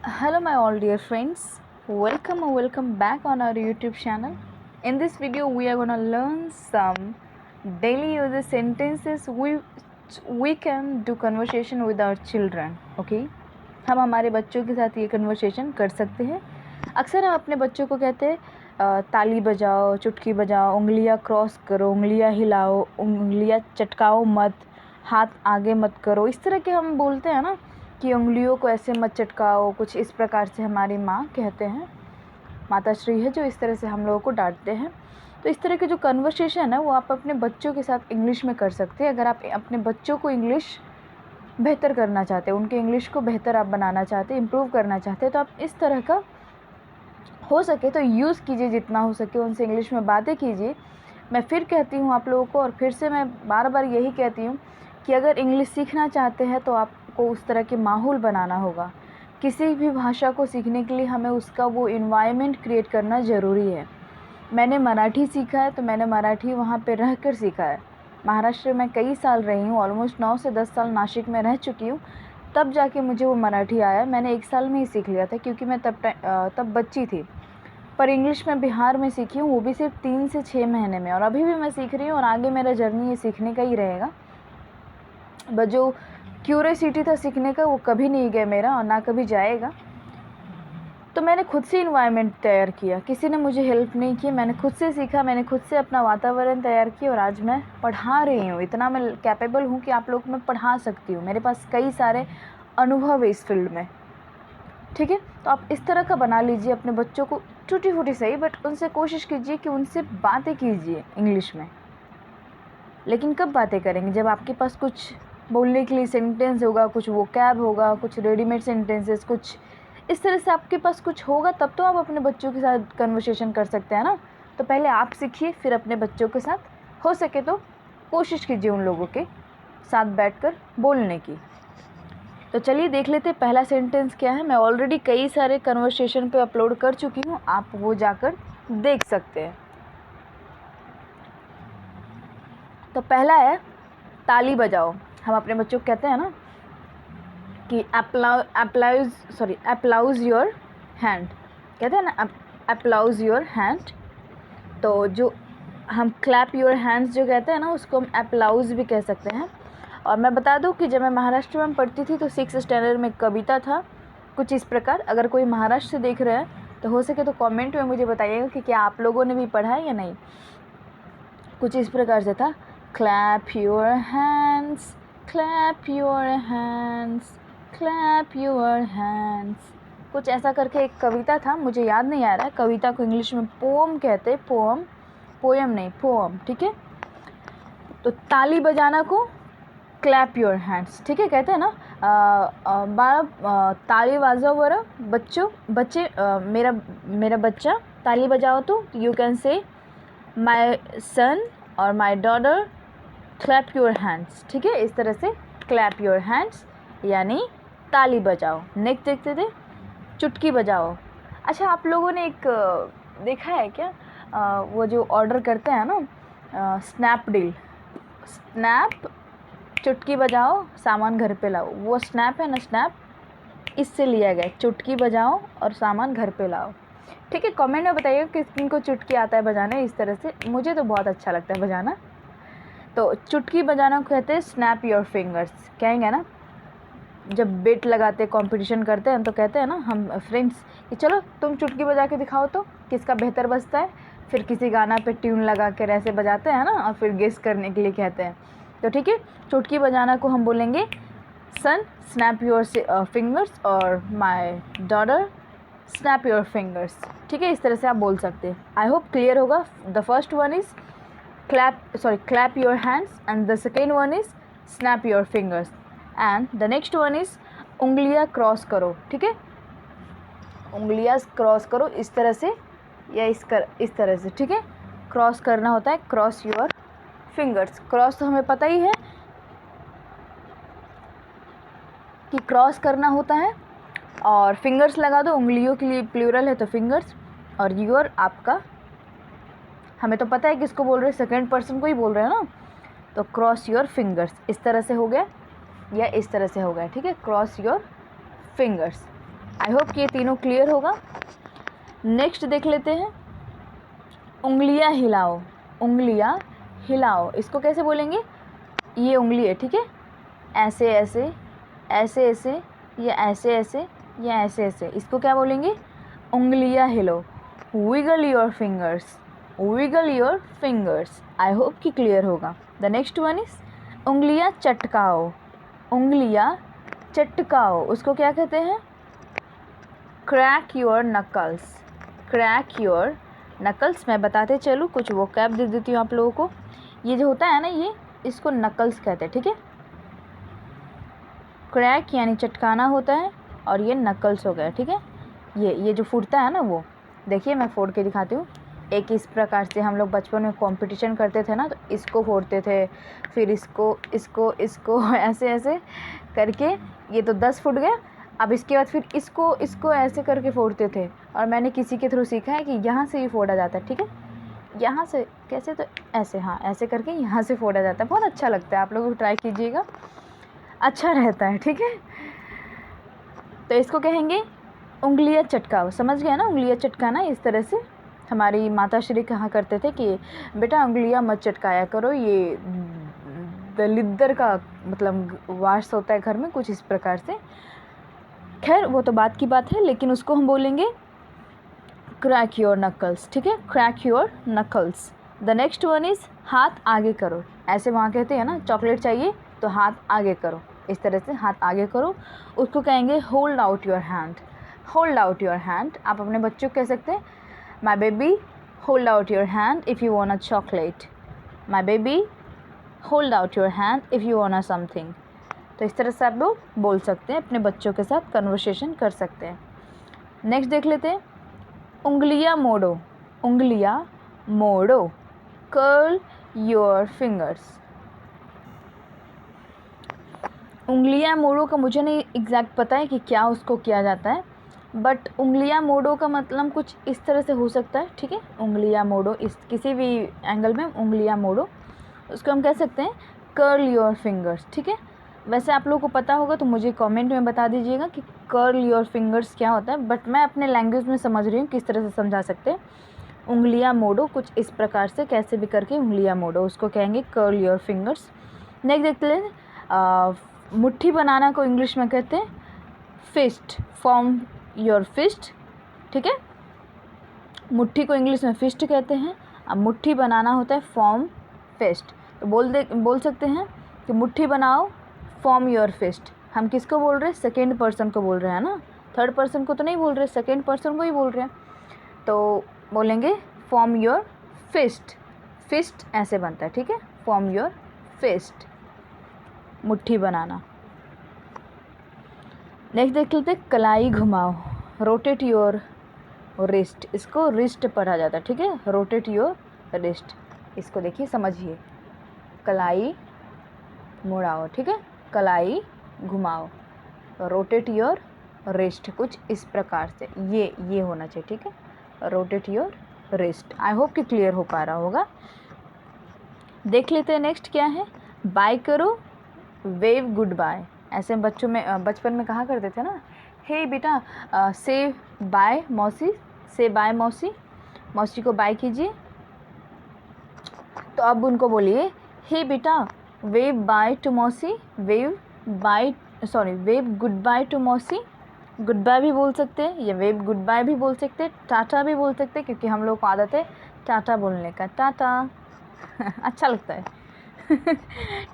Hello my all dear friends, welcome back on our YouTube channel. In this video we are gonna learn some daily uses sentences we can do conversation with our children. Okay, हम हमारे बच्चों के साथ ये conversation कर सकते हैं. अक्सर हम अपने बच्चों को कहते हैं ताली बजाओ, चुटकी बजाओ, उंगलियां क्रॉस करो, उंगलियां हिलाओ, उंगलियां चटकाओ मत, हाथ आगे मत करो. इस तरह के हम बोलते हैं ना कि उंगलियों को ऐसे मत चटकाओ. कुछ इस प्रकार से हमारी माँ कहते हैं, माताश्री है जो इस तरह से हम लोगों को डांटते हैं. तो इस तरह के जो कन्वर्सेशन है वो आप अपने बच्चों के साथ इंग्लिश में कर सकते हैं. अगर आप अपने बच्चों को इंग्लिश बेहतर करना चाहते हैं, उनके इंग्लिश को बेहतर आप बनाना चाहते हैं, इम्प्रूव करना चाहते हैं, तो आप इस तरह का हो सके तो यूज़ कीजिए. जितना हो सके उनसे इंग्लिश में बातें कीजिए. मैं फिर कहती हूँ आप लोगों को, और फिर से मैं बार बार यही कहती हूँ कि अगर इंग्लिश सीखना चाहते हैं तो आपको उस तरह के माहौल बनाना होगा. किसी भी भाषा को सीखने के लिए हमें उसका वो इन्वायरमेंट क्रिएट करना ज़रूरी है. मैंने मराठी सीखा है तो मैंने मराठी वहाँ पे रह कर सीखा है. महाराष्ट्र में कई साल रही हूँ, ऑलमोस्ट 9 से 10 साल नासिक में रह चुकी हूँ. तब जाके मुझे वो मराठी आया. मैंने 1 साल में ही सीख लिया था क्योंकि मैं तब बच्ची थी. पर इंग्लिश मैं बिहार में सीखी हूँ, वो भी सिर्फ 3 से 6 महीने में, और अभी भी मैं सीख रही हूँ और आगे मेरा जर्नी ये सीखने का ही रहेगा. बट जो क्यूरियोसिटी था सीखने का वो कभी नहीं गया मेरा और ना कभी जाएगा. तो मैंने खुद से इन्वायरमेंट तैयार किया, किसी ने मुझे हेल्प नहीं की. मैंने खुद से सीखा, मैंने खुद से अपना वातावरण तैयार किया और आज मैं पढ़ा रही हूँ. इतना मैं कैपेबल हूँ कि आप लोग को मैं पढ़ा सकती हूँ. मेरे पास कई सारे अनुभव है इस फील्ड में. ठीक है, तो आप इस तरह का बना लीजिए अपने बच्चों को. टूटी फूटी सही, बट उनसे कोशिश कीजिए कि उनसे बातें कीजिए इंग्लिश में. लेकिन कब बातें करेंगे? जब आपके पास कुछ बोलने के लिए सेंटेंस होगा, कुछ वोकैब होगा, कुछ रेडीमेड सेंटेंसेस, कुछ इस तरह से आपके पास कुछ होगा, तब तो आप अपने बच्चों के साथ कन्वर्सेशन कर सकते हैं ना. तो पहले आप सीखिए, फिर अपने बच्चों के साथ हो सके तो कोशिश कीजिए उन लोगों के साथ बैठकर बोलने की. तो चलिए देख लेते हैं पहला सेंटेंस क्या है. मैं ऑलरेडी कई सारे कन्वर्सेशन पे अपलोड कर चुकी हूँ, आप वो जाकर देख सकते हैं. तो पहला है ताली बजाओ. हम अपने बच्चों को कहते हैं ना कि अप्लाउज योर हैंड, कहते हैं ना अप्लाउज योर हैंड. तो जो हम क्लैप योर हैंड्स जो कहते हैं ना, उसको हम अप्लाउज भी कह सकते हैं. और मैं बता दूं कि जब मैं महाराष्ट्र में पढ़ती थी तो 6 स्टैंडर्ड में कविता था कुछ इस प्रकार. अगर कोई महाराष्ट्र से देख रहे हैं तो हो सके तो कमेंट में मुझे बताइएगा कि क्या आप लोगों ने भी पढ़ा है या नहीं. कुछ इस प्रकार से था, clap your hands, clap your hands, clap your hands. कुछ ऐसा करके एक कविता था, मुझे याद नहीं आ रहा है. कविता को इंग्लिश में पोम कहते, पोम, पोयम नहीं, पोम. ठीक है, तो ताली बजाना को क्लैप योर हैंड्स. ठीक है, कहते हैं ना ताली बजाओ बड़ा बच्चों, बच्चे मेरा बच्चा ताली बजाओ. तो यू कैन से माई सन और my daughter clap your hands. ठीक है, इस तरह से क्लैप योर हैंड्स यानी ताली बजाओ. नेक्स्ट देखते थे, चुटकी बजाओ. अच्छा, आप लोगों ने एक देखा है क्या, वो जो ऑर्डर करते हैं ना स्नैपडील, स्नैप चुटकी बजाओ सामान घर पे लाओ. वो स्नैप है ना, स्नैप इससे लिया गया, चुटकी बजाओ और सामान घर पे लाओ. ठीक है, कमेंट में बताइएगा कि किनको चुटकी आता है बजाने. इस तरह से मुझे तो बहुत अच्छा लगता है बजाना. तो चुटकी बजाना को कहते हैं स्नैप योर फिंगर्स. कहेंगे ना जब बेट लगाते कंपटीशन करते हैं तो कहते हैं ना हम फ्रेंड्स कि चलो तुम चुटकी बजा के दिखाओ तो किसका बेहतर बजता है. फिर किसी गाना पे ट्यून लगा कर ऐसे बजाते हैं ना, और फिर गेस करने के लिए कहते हैं. तो ठीक है, चुटकी बजाना को हम बोलेंगे सन स्नैप योर फिंगर्स और my daughter snap your fingers. ठीक है, इस तरह से आप बोल सकते हैं. आई होप क्लियर होगा. The first one is clap your hands, and the second one is snap your fingers, and the next one is उंगलियां क्रॉस करो. ठीक है, उंगलियां क्रॉस करो इस तरह से या इस तरह से. ठीक है, क्रॉस करना होता है क्रॉस योर फिंगर्स. क्रॉस तो हमें पता ही है कि क्रॉस करना होता है. और फिंगर्स लगा दो, उंगलियों के लिए प्लूरल है तो फिंगर्स, और योर आपका हमें तो पता है किसको बोल रहे हैं, सेकंड पर्सन को ही बोल रहे हैं ना. तो क्रॉस योर फिंगर्स इस तरह से हो गया या इस तरह से हो गया. ठीक है, cross your fingers. I hope कि ये तीनों क्लियर होगा। नेक्स्ट देख लेते हैं, उंगलियां हिलाओ। उंगलियां हिलाओ, इसको कैसे बोलेंगे? ये उंगली है, ठीक है, ऐसे ऐसे, ऐसे ऐसे, या ऐसे ऐसे, या ऐसे ऐसे, इसको क्या बोलेंगे? उंगलियां हिलो। Wiggle your fingers, wiggle your fingers. I hope कि क्लियर होगा। द नेक्स्ट वन इज उंगलियां चटकाओ। उंगलियां चटकाओ, उसको क्या कहते हैं? Crack your knuckles. Crack your knuckles. मैं बताते चलूँ, कुछ वोकैब दे देती हूँ आप लोगों को। ये जो होता है ना, ये इसको नकल्स कहते हैं, ठीक है। क्रैक यानी चटकाना होता है, और ये नकल्स हो गया, ठीक है। ये जो फूटता है ना, वो देखिए मैं फोड़ के दिखाती हूँ। एक इस प्रकार से हम लोग बचपन में कंपटीशन करते थे ना, तो इसको फोड़ते थे, फिर इसको इसको इसको ऐसे ऐसे करके, ये तो 10 फुट गया। अब इसके बाद फिर इसको इसको ऐसे करके फोड़ते थे, और मैंने किसी के थ्रू सीखा है कि यहाँ से ही फोड़ा जाता है, ठीक है। यहाँ से कैसे, तो ऐसे, हाँ ऐसे करके यहाँ से फोड़ा जाता है। बहुत अच्छा लगता है, आप लोग ट्राई कीजिएगा, अच्छा रहता है, ठीक है। तो इसको कहेंगे उंगलियां चटकाओ। समझ गया ना, उंगलियां चटकाना। इस तरह से हमारी माता श्री कहा करते थे कि बेटा उंगलियां मत चटकाया करो, ये दलिद्दर का मतलब वास होता है घर में, कुछ इस प्रकार से। खैर वो तो बात की बात है, लेकिन उसको हम बोलेंगे क्रैक योर नकल्स, ठीक है, crack your knuckles. The next one is हाथ आगे करो। ऐसे वहाँ कहते हैं ना, चॉकलेट चाहिए तो हाथ आगे करो, इस तरह से हाथ आगे करो, उसको कहेंगे hold out your hand. Hold out your hand. आप अपने बच्चों को कह सकते हैं, my baby hold out your hand if you want a chocolate. My baby hold out your hand if you want a something. तो इस तरह से आप लोग बोल सकते हैं, अपने बच्चों के साथ कन्वर्सेशन कर सकते हैं। नेक्स्ट देख लेते हैं, उंगलियां मोड़ो। उंगलियां मोड़ो, कर्ल योर फिंगर्स। उंगलियां मोड़ो का मुझे नहीं एग्जैक्ट पता है कि क्या उसको किया जाता है, बट उंगलियां मोड़ो का मतलब कुछ इस तरह से हो सकता है, ठीक है। उंगलियां मोड़ो, इस किसी भी एंगल में उंगलियां मोड़ो, उसको हम कह सकते हैं कर्ल योर फिंगर्स, ठीक है। वैसे आप लोगों को पता होगा तो मुझे कमेंट में बता दीजिएगा कि कर्ल योर फिंगर्स क्या होता है, बट मैं अपने लैंग्वेज में समझ रही हूँ किस तरह से समझा सकते हैं। उंगलियां मोड़ो, कुछ इस प्रकार से कैसे भी करके उंगलियां मोड़ो, उसको कहेंगे कर्ल योर फिंगर्स। नेक्स्ट देखते हैं, मुट्ठी बनाना को इंग्लिश में कहते हैं फिस्ट। फॉर्म योर फिस्ट, ठीक है। मुट्ठी को इंग्लिश में फिस्ट कहते हैं, अब मुट्ठी बनाना होता है फॉर्म फिस्ट। तो बोल सकते हैं कि मुट्ठी बनाओ, फॉर्म योर फिस्ट। हम किसको बोल रहे हैं? सेकेंड पर्सन को बोल रहे हैं ना, थर्ड पर्सन को तो नहीं बोल रहे, सेकेंड पर्सन को ही बोल रहे हैं। तो बोलेंगे फॉर्म योर फिस्ट। फिस्ट ऐसे बनता है, ठीक है, फॉर्म योर फिस्ट, मुट्ठी बनाना। नेक्स्ट देख लेते हैं, कलाई घुमाओ। Rotate your wrist. इसको रिस्ट पढ़ा जाता है, ठीक है, रोटेट योर रिस्ट। इसको देखिए, समझिए, कलाई मुड़ाओ, ठीक है, कलाई घुमाओ, रोटेट योर रिस्ट, कुछ इस प्रकार से ये होना चाहिए, ठीक है, rotate your wrist. I hope कि क्लियर हो पा रहा होगा। देख लेते हैं नेक्स्ट क्या है, बाय करो, वेव गुड बाय। ऐसे बचपन में कहा करते थे ना, हे बेटा से बाय मौसी, से बाय मौसी, मौसी को बाय कीजिए। तो अब उनको बोलिए, हे बेटा वेव बाय टू मौसी, वेव गुड बाय टू मौसी। गुड बाय भी बोल सकते हैं, या वेव गुड बाय भी बोल सकते हैं, टाटा भी बोल सकते हैं, क्योंकि हम लोग को आदत है टाटा बोलने का, टाटा अच्छा लगता है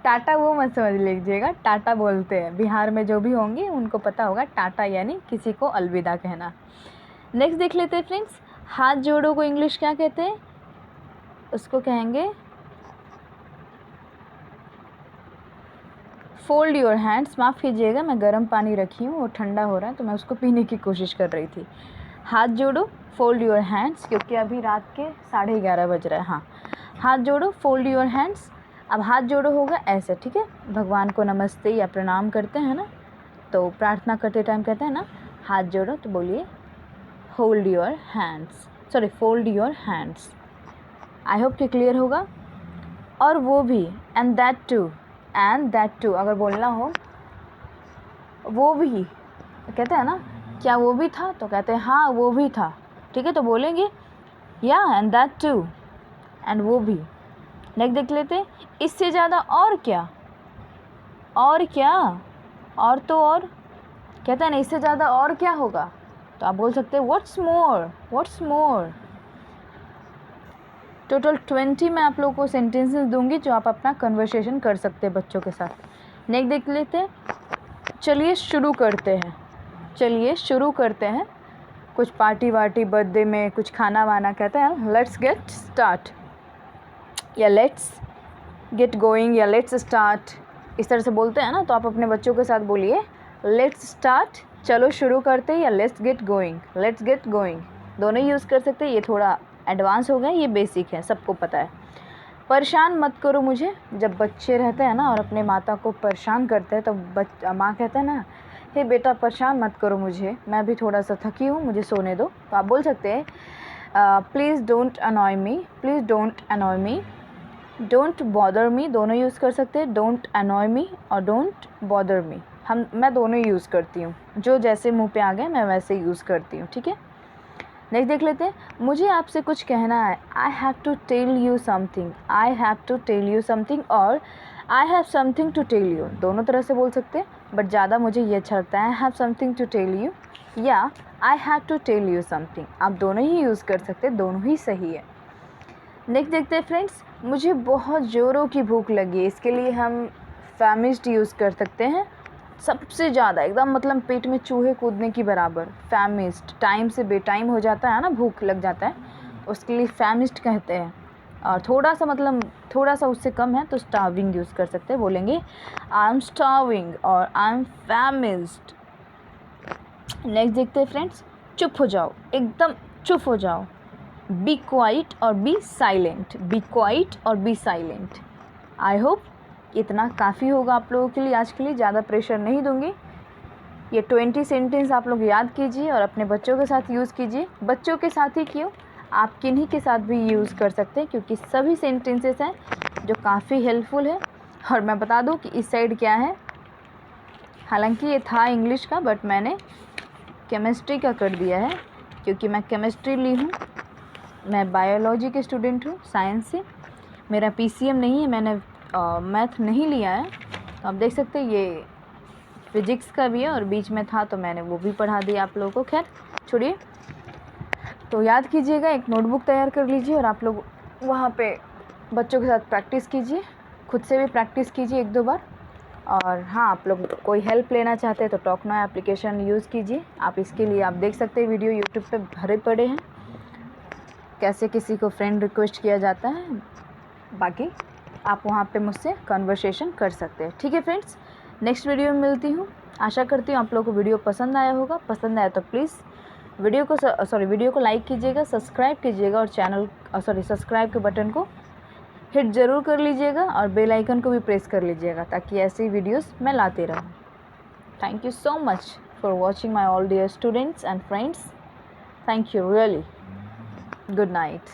टाटा वो मत समझ लीजिएगा, टाटा बोलते हैं, बिहार में जो भी होंगे उनको पता होगा, टाटा यानी किसी को अलविदा कहना। नेक्स्ट देख लेते हैं फ्रेंड्स, हाथ जोड़ो को इंग्लिश क्या कहते हैं? उसको कहेंगे फोल्ड योर हैंड्स। माफ़ कीजिएगा, मैं गर्म पानी रखी हूँ, वो ठंडा हो रहा है तो मैं उसको पीने की कोशिश कर रही थी। हाथ जोड़ो, फोल्ड योर हैंड्स, क्योंकि अभी रात के 11:30 बज रहा है। हाँ, हाथ जोड़ो, फोल्ड योर हैंड्स। अब हाथ जोड़ो होगा ऐसे, ठीक है, भगवान को नमस्ते या प्रणाम करते हैं ना, तो प्रार्थना करते टाइम कहते हैं ना हाथ जोड़ो, तो बोलिए hold your hands, sorry fold your hands. I hope कि क्लियर होगा। और वो भी, एंड दैट टू अगर बोलना हो, वो भी कहते हैं ना, क्या वो भी था? तो कहते हैं हाँ वो भी था, ठीक है, तो बोलेंगे या एंड दैट टू, एंड वो भी। नेक्स्ट देख लेते हैं, इससे ज़्यादा और क्या? और क्या? और तो और, कहते हैं ना इससे ज़्यादा और क्या होगा, तो आप बोल सकते हैं what's more, what's more. Total 20 मैं आप लोगों को सेंटेंसेस दूंगी जो आप अपना कन्वर्सेशन कर सकते हैं बच्चों के साथ। नेक्स्ट देख लेते हैं, चलिए शुरू करते हैं। चलिए शुरू करते हैं, कुछ पार्टी वार्टी, बर्थडे में कुछ खाना वाना, कहते हैं लेट्स गेट स्टार्ट, या लेट्स गेट गोइंग, या लेट्स स्टार्ट, इस तरह से बोलते हैं ना। तो आप अपने बच्चों के साथ बोलिए लेट्स स्टार्ट, चलो शुरू करते हैं, या let's get going, let's get going, दोनों यूज़ कर सकते हैं। ये थोड़ा एडवांस हो गया, ये बेसिक है, सबको पता है। परेशान मत करो मुझे, जब बच्चे रहते हैं ना और अपने माता को परेशान करते हैं तो माँ कहते हैं ना, हे बेटा परेशान मत करो मुझे, मैं भी थोड़ा सा थकी हूँ, मुझे सोने दो। तो आप बोल सकते हैं please don't अनॉय me, please don't अनॉय me, don't bother me, दोनों यूज़ कर सकते हैं। डोंट अनॉय मी और डोंट बॉदर मी, मैं दोनों यूज़ करती हूँ, जो जैसे मुँह पे आ गए मैं वैसे यूज़ करती हूँ, ठीक है। नेक्स्ट देख लेते हैं, मुझे आपसे कुछ कहना है, I have to tell you something, I have to tell you something, और I have something to tell you, दोनों तरह से बोल सकते हैं, बट ज़्यादा मुझे ये अच्छा लगता है I have something to tell you या I have to tell you something. आप दोनों ही यूज़ कर सकते हैं, दोनों ही सही है। नेक्स्ट देखते हैं फ्रेंड्स, मुझे बहुत ज़ोरों की भूख लगी है, इसके लिए हम फैमिस्ड यूज़ कर सकते हैं, सबसे ज़्यादा एकदम, मतलब पेट में चूहे कूदने की बराबर, फैमिस्ड, टाइम से बेटाइम हो जाता है ना, भूख लग जाता है, उसके लिए फैमिस्ड कहते हैं। और थोड़ा सा मतलब थोड़ा सा उससे कम है तो स्टार्विंग यूज़ कर सकते हैं, बोलेंगे आई एम स्टार्विंग और आई एम फैमिस्ड। नेक्स्ट देखते हैं फ्रेंड्स, चुप हो जाओ, एकदम चुप हो जाओ, बी क्वाइट और बी साइलेंट, बी क्वाइट और बी साइलेंट। आई होप इतना काफ़ी होगा आप लोगों के लिए, आज के लिए ज़्यादा प्रेशर नहीं दूंगी। ये 20 सेंटेंस आप लोग याद कीजिए और अपने बच्चों के साथ यूज़ कीजिए। बच्चों के साथ ही क्यों, आप किन्हीं के साथ भी यूज़ कर सकते हैं, क्योंकि सभी सेंटेंसेस हैं जो काफ़ी हेल्पफुल है। और मैं बता दूं कि इस साइड क्या है, हालांकि ये था इंग्लिश का, बट मैंने केमिस्ट्री का कर दिया है, क्योंकि मैं केमिस्ट्री ली हूँ, मैं बायोलॉजी के स्टूडेंट हूँ, साइंस से। मेरा PCM नहीं है, मैंने मैथ नहीं लिया है। तो आप देख सकते हैं ये फिजिक्स का भी है और बीच में था तो मैंने वो भी पढ़ा दिया आप लोगों को। खैर छोड़िए, तो याद कीजिएगा, एक नोटबुक तैयार कर लीजिए और आप लोग वहाँ पे बच्चों के साथ प्रैक्टिस कीजिए, खुद से भी प्रैक्टिस कीजिए 1-2 बार। और हाँ, आप लोग कोई हेल्प लेना चाहते हैं तो टॉक नाउ एप्लीकेशन यूज़ कीजिए। आप इसके लिए आप देख सकते हैं वीडियो यूट्यूब पे भरे पड़े हैं, कैसे किसी को फ्रेंड रिक्वेस्ट किया जाता है, बाकी आप वहाँ पे मुझसे कन्वर्सेशन कर सकते हैं, ठीक है फ्रेंड्स। नेक्स्ट वीडियो में मिलती हूँ, आशा करती हूँ आप लोगों को वीडियो पसंद आया होगा। पसंद आया तो प्लीज़ वीडियो को लाइक कीजिएगा, सब्सक्राइब कीजिएगा और सब्सक्राइब के बटन को हिट ज़रूर कर लीजिएगा और बेल आइकन को भी प्रेस कर लीजिएगा, ताकि ऐसी वीडियोस मैं लाते रहूँ। Thank you so much for watching my all dear students and friends. Thank you really. Good night.